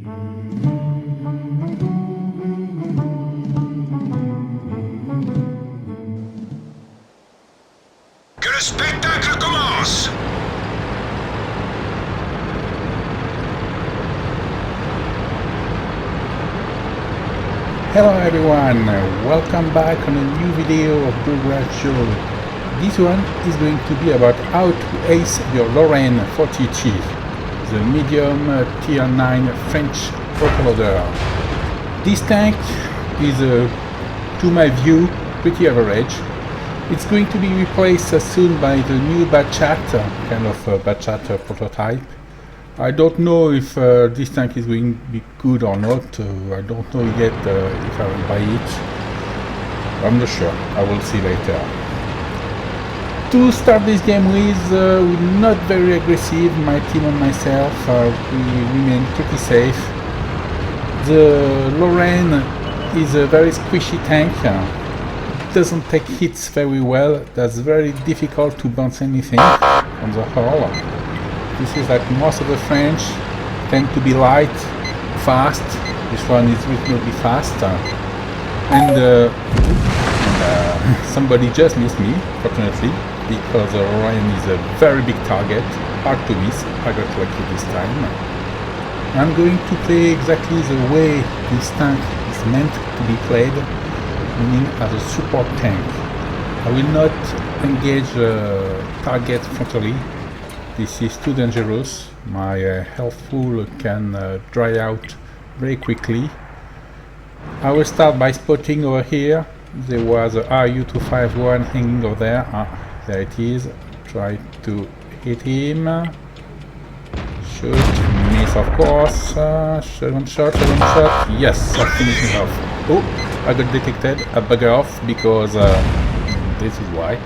Que le spectacle commence! Hello everyone, welcome back on a new video of Bluegrass Show. This one is going to be about how to ace your Lorraine 40T, the medium tier 9 French autoloader. This tank is, to my view, pretty average. It's going to be replaced soon by the new Batchat, kind of Batchat prototype. I don't know if this tank is going to be good or not. I don't know yet if I will buy it. I'm not sure. I will see later. To start this game with, we're not very aggressive. My team and myself, we remain pretty safe. The Lorraine is a very squishy tank. It doesn't take hits very well. That's very difficult to bounce anything on the hull. This is like most of the French tend to be light, fast. This one is reasonably fast. And somebody just missed me, fortunately, because Orion is a very big target, hard to miss. I got lucky this time. I'm going to play exactly the way this tank is meant to be played, meaning as a support tank. I will not engage target frontally. This is too dangerous. My health pool can dry out very quickly. I will start by spotting over here. There was a RU-251 hanging over there. There it is. Try to hit him. Shoot. Miss, of course. One shot. Yes, I finished him off. Oh, I got detected. I bugger off because this is why.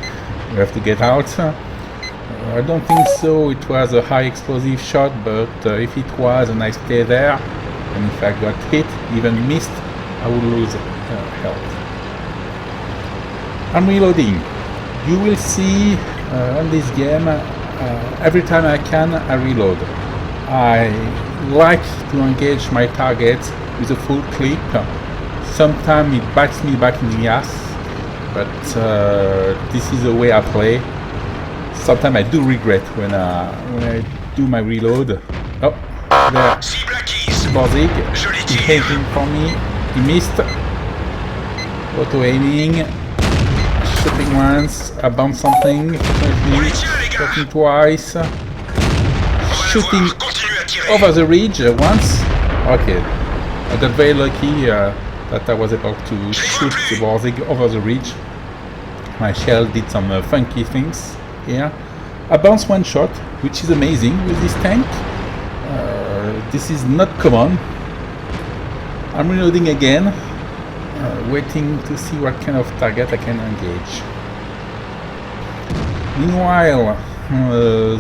We have to get out. I don't think so it was a high explosive shot, but if it was and I stay there, and if I got hit, even missed, I would lose health. I'm reloading. You will see on this game, every time I can, I reload. I like to engage my targets with a full clip. Sometimes it bites me back in the ass, but this is the way I play. Sometimes I do regret when I do my reload. Oh, there. Borzig. He aimed for me. He missed. Auto aiming. Shooting once. I bounced something. Shooting twice. Shooting over the ridge once. Okay. I got very lucky that I was able to shoot the Borzig over the ridge. My shell did some funky things. Here. I bounced one shot, which is amazing with this tank. This is not common. I'm reloading again, waiting to see what kind of target I can engage. Meanwhile,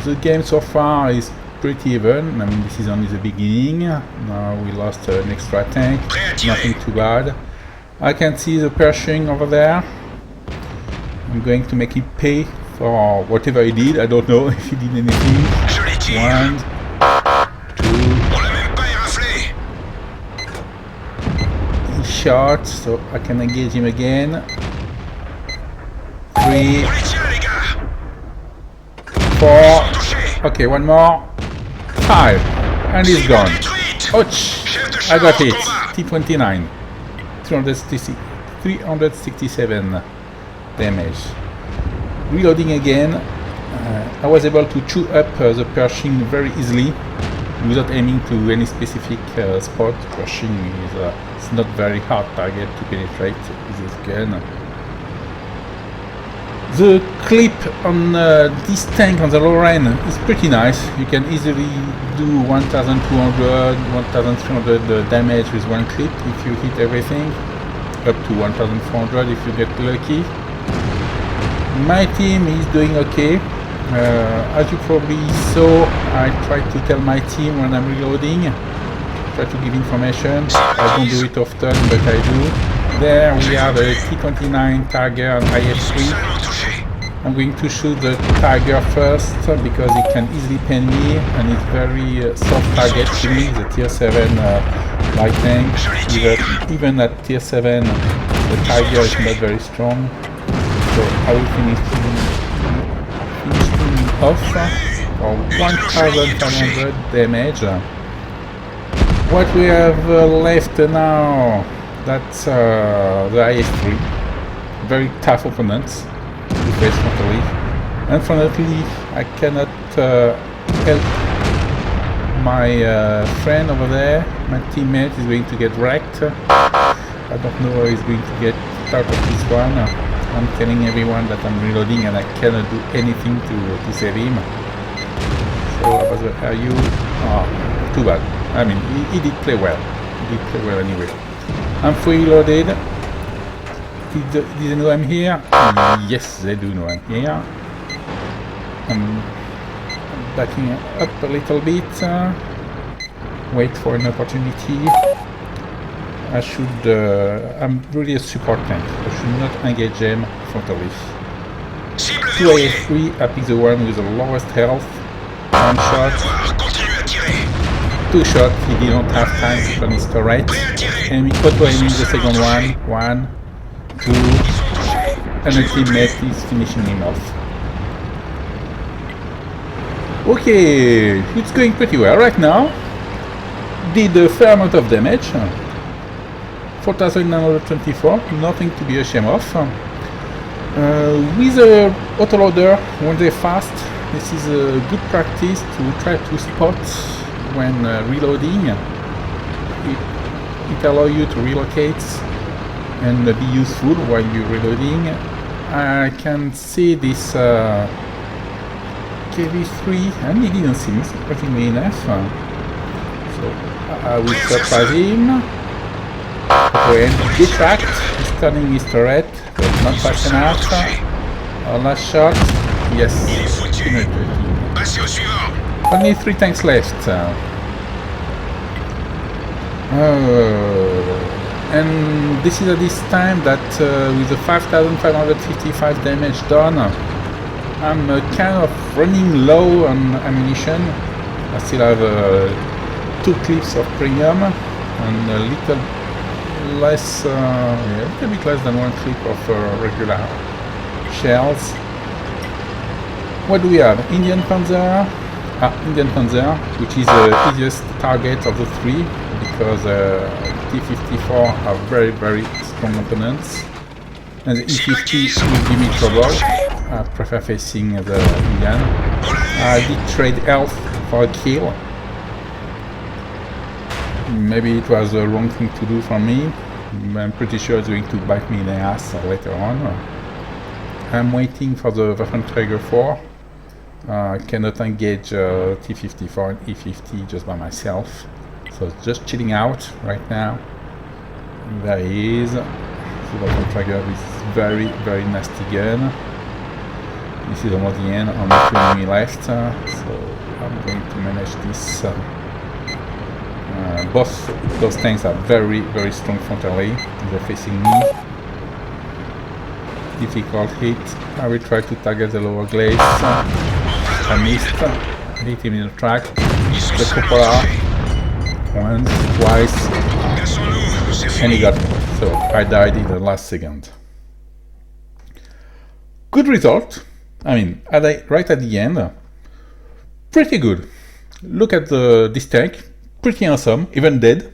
the game so far is pretty even. I mean, this is only the beginning. Now we lost an extra tank, nothing too bad. I can see the Pershing over there. I'm going to make it pay for whatever he did. I don't know if he did anything. 1, 2. He shot, so I can engage him again. 3, 4. Okay, one more. 5. And he's gone. Ouch! I got hit. T29. 367 damage. Reloading again, I was able to chew up the Pershing very easily without aiming to any specific spot. Pershing is it's not very hard target to penetrate with this gun. The clip on this tank on the Lorraine is pretty nice. You can easily do 1200, 1300 damage with one clip if you hit everything, up to 1400 if you get lucky. My team is doing okay. As you probably saw, I try to tell my team when I'm reloading, try to give information. I don't do it often, but I do. There we have a T29 Tiger IS-3. I'm going to shoot the Tiger first because it can easily pen me and it's very soft target to me, the tier 7 light tank. Even at tier 7 the Tiger is not very strong, so I will finish him off for 1500 damage. What we have left now, that's the IS-3, very tough opponents. Frontally. Unfortunately, I cannot help my friend over there. My teammate is going to get wrecked. I don't know how he's going to get out of this one. I'm telling everyone that I'm reloading and I cannot do anything to save him. So, are you? Oh, too bad. I mean, he did play well. He did play well anyway. I'm fully loaded. Do they know I'm here? Yes, they do know I'm here. I'm backing up a little bit. Wait for an opportunity. I should... I'm really a support tank. I should not engage them frontally. 2 AS3, I pick the one with the lowest health. 1 shot. 2 shots, he didn't have time to turn his turret. And auto-aiming the second one. 1, 2, and a teammate is finishing him off. Okay, it's going pretty well right now. Did a fair amount of damage. 4924, nothing to be ashamed of. With a autoloader, when they're fast, this is a good practice to try to spot when reloading. It allows you to relocate and be useful while you're reloading. I can see this KV-3 and he didn't see me, surprisingly enough. So I will surprise him. When detract, he's turning his turret, but not fast enough. Last shot, yes, only 3 tanks left. And this is at this time that with the 5555 damage done, I'm kind of running low on ammunition. I still have 2 clips of premium and a little less, a little bit less than 1 clip of regular shells. What do we have? Indian Panzer, which is the easiest target of the 3 because T-54 are very, very strong opponents, and the E-50 will give me trouble. I prefer facing the Indian. I did trade health for a kill. Maybe it was the wrong thing to do for me. I'm pretty sure it's going to bite me in the ass later on. I'm waiting for the Waffenträger 4. I cannot engage T-54 and E-50 just by myself. So just chilling out right now. There he is. The Waffenträger is very, very nasty gun. This is almost the end, only 2 enemy left. So I'm going to manage this. Both those tanks are very, very strong frontally. They're facing me. Difficult hit. I will try to target the lower glades. I missed. Hit him in the track. The cupola. Once, twice. And he got me. So I died in the last second. Good result. I mean, right at the end. Pretty good. Look at this tank. Pretty awesome, even dead.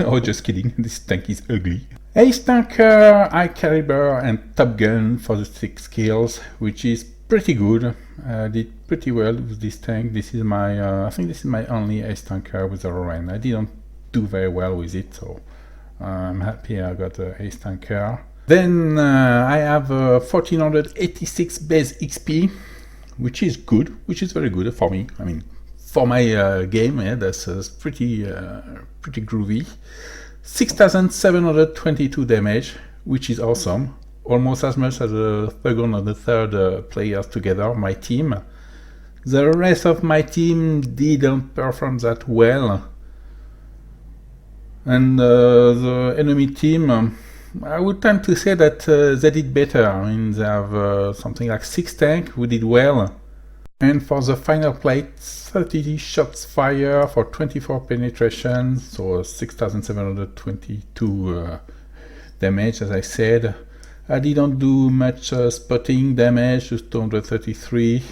Oh, just kidding, this tank is ugly. Ace Tanker, High Caliber and Top Gun for the 6 kills, which is pretty good. I did pretty well with this tank. This is my, I think this is my only Ace Tanker with a Lorraine. I didn't do very well with it, so I'm happy I got the Ace Tanker. Then I have 1486 base XP, which is good, which is very good for me. I mean, for my game, yeah, that's pretty groovy. 6,722 damage, which is awesome. Almost as much as the second and the third players together, my team. The rest of my team didn't perform that well. And the enemy team, I would tend to say that they did better. I mean, they have something like 6 tanks who did well. And for the final plate, 30 shots fire for 24 penetration, so 6,722 damage, as I said. I didn't do much spotting damage, just 233.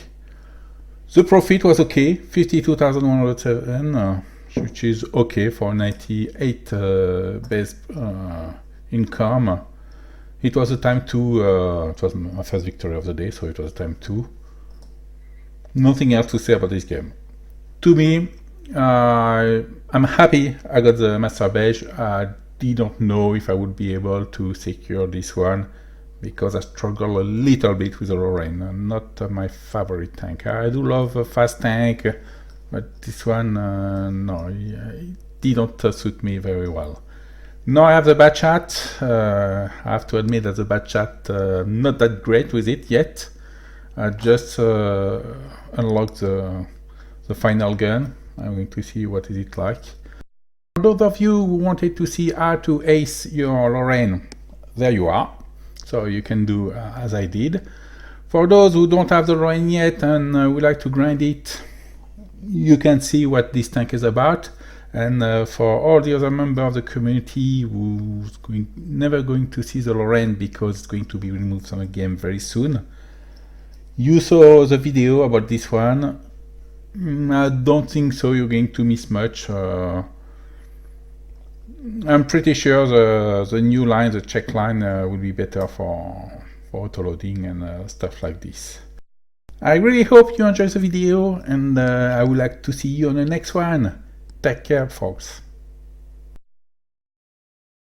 The profit was okay, 52,107, which is okay for 98 base income. It was a time 2, it was my first victory of the day, so it was a time 2. Nothing else to say about this game. To me, I'm happy I got the Master Badge. I didn't know if I would be able to secure this one, because I struggle a little bit with the Lorraine. Not my favorite tank. I do love a fast tank, but this one, no, it didn't suit me very well. Now I have the Batchat. I have to admit that the Batchat, not that great with it yet. I just unlocked the final gun. I'm going to see what is it like. For those of you who wanted to see how to ace your Lorraine, there you are. So you can do as I did. For those who don't have the Lorraine yet and would like to grind it, you can see what this tank is about. And for all the other members of the community who's never going to see the Lorraine because it's going to be removed from the game very soon, you saw the video about this one. I don't think so you're going to miss much. I'm pretty sure the new line, the check line, will be better for auto-loading and stuff like this. I really hope you enjoyed the video, and I would like to see you on the next one. Take care, folks.